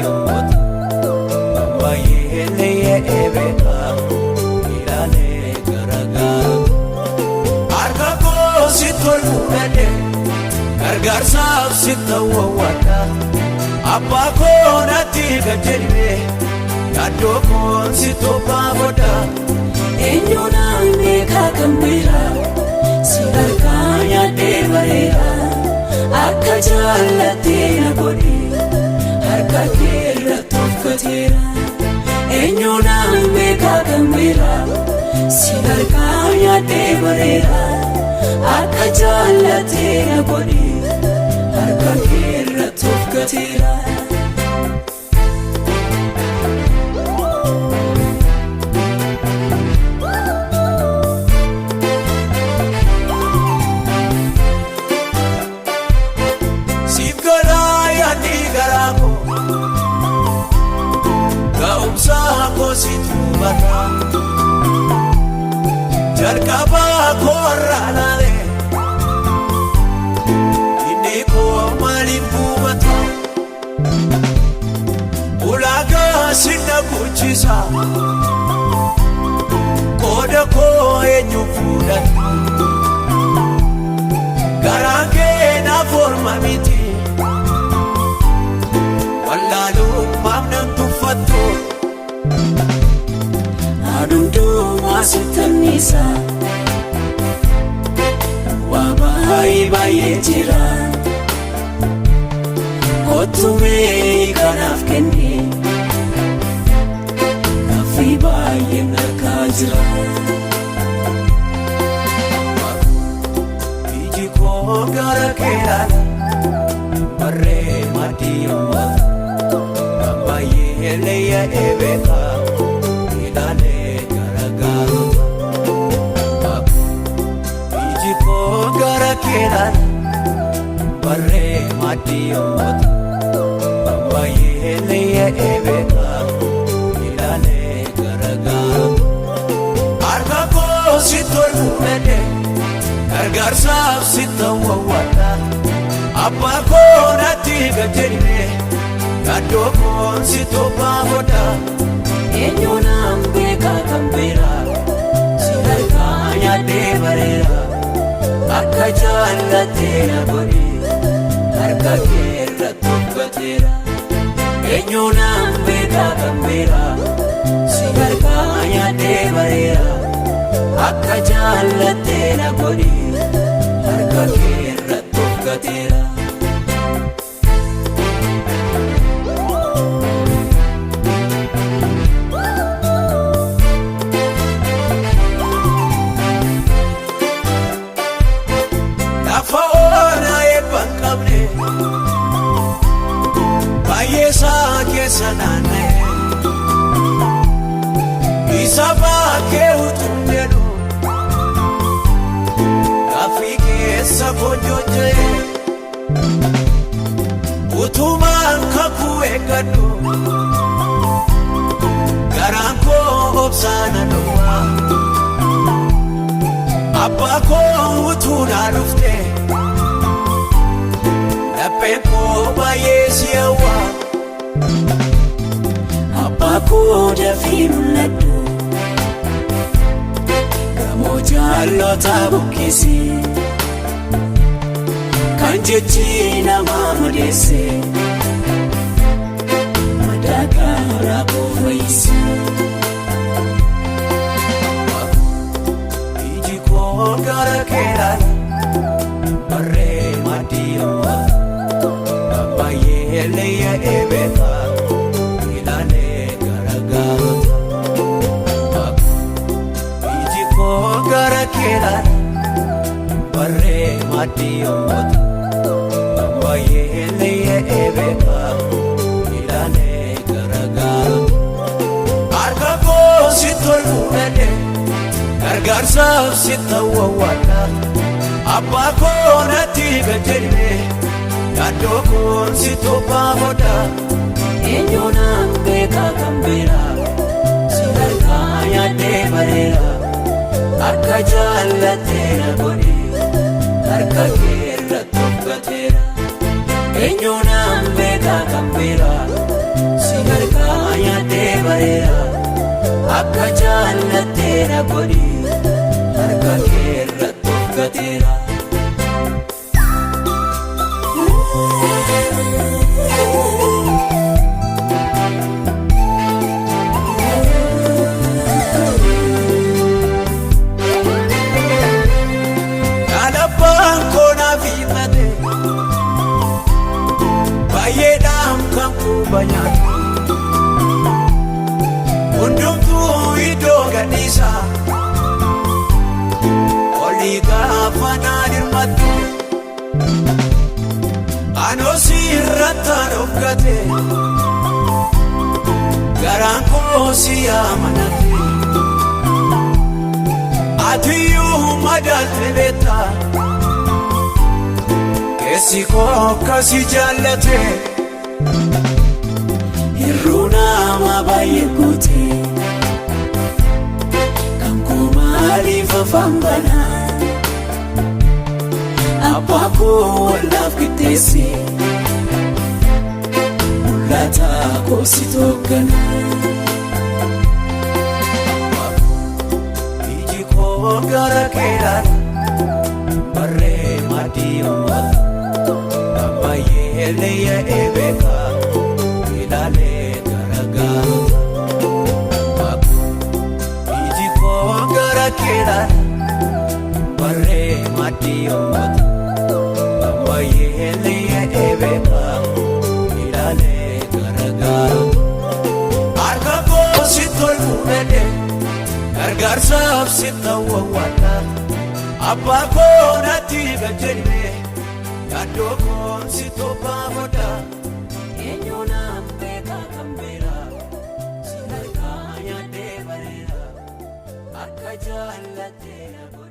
madiyyoota baay'ee leey'ee beekaa ilaalee garaagaraa harka koo si toluu dhabee gargaarsaaf si ta'uuwwadha abbaa koo natti gajjabee yaaddoo koo si toophaa godha eenyuudhaan beekaa kan biraa si harkaa nyaadhee bareera akka jaallattee na godhe harka kee irratti uffateera eenyuudhaan beekaa kan biraa si harkaa nyaadhee bareera akka jaallattee na godhe harka kee irratti uffateera. Jalqabaa koorraa laalee inni koo maaliif buufata ulaagaa sinna guchisa qooda koo eenyu fuudhata garaan kee naaf orma miti wallaalummaaf nan tuffattu adundumaa sittannisa waa baay'ee jira kottumee kanaaf kenne gaaffii baay'een harkaa jira iji koo gara keedhaan barree madiyyoota baay'ee leey'ee beekaa ilaalee garaagaraa iji koo gara keedhaan barree madiyyoota baay'ee leey'ee beekaa ilaalee garaagaraa harka koo si toluu dhabee gargaarsaaf si ta'uuwwadha abbaa koo natti gajjabee yaaddoo koo si toophaa godha eenyuudhaan beekaa kan biraa si harkaa nyaadhee bareera akka jaallattee na godhe harka kee irratti uffateera eenyuudhaan beekaa kan biraa si harkaa nyaadhee bareera akka jaallattee na godhe harka kee irratti uffateera. Baay'eesaa keessa naanna'ee isa baakee utuu jedhu gaaffii keessa kojjojjee utumaan kakuu eeggadhu garaan koo obsaana dhowwaa abbaa koo utuu naa dhufte lapheen koo baay'ee si hawwaa abbaa koo dafii mul'adhu gamoo jaallota buqqise kan jechi namaa madeesse madaa garaa koo fayyise iji koo gara keedhaan barree madiyyoota baay'ee leey'ee beekaa ilaalee garaagaraa iji koo gara keedhaan barree madiyyoota baay'ee leey'ee beekaa ilaalee garaagaraa harka koo si toluu dhabee gargaarsaaf si ta'uuwwadha abbaa koo natti gajjabee yaaddoo koo si toophaa godha eenyuudhaan beekaa kan biraa si harkaa nyaadhee bareera akka jaallattee na godhe harka kee irratti uffateera eenyuudhaan beekaa kan biraa bareera akka jaallattee na godhi harka kee irratti of gateera. Alabbaan koonaa fiixate baay'eedhaan kan kuuba nyaatu hundumtuu iddoo gadhiisa olii gaafa naan hirmattu anoo si irrattaan of gate garaan koo si amanate atiyyuu madaalte beekta keessi koo akkasi jaallate hirruu nama baay'ee goote kan koo maaliif afaan banaa abbaa koo wallaaf qixxeesse mul'ata koo si tooggana. Iji koo gara keedhaan barree maddii uumata baay'ee leeyya'ee beeka ilaalee garagaara. Iji koo gara keedhaan barree maddii uumata baay'ee leeyya'ee beeka ilaalee garagaara. Harka koo si tolfuu dhandee gargaarsaaf si ta'uwwaadha abbaa koo natti gajjenne yaaddoo koo si tobbaafoodha. Eenyuunaan beekaa kan beera si harkaa nyaadhee bareera akka jaallattee na godhi.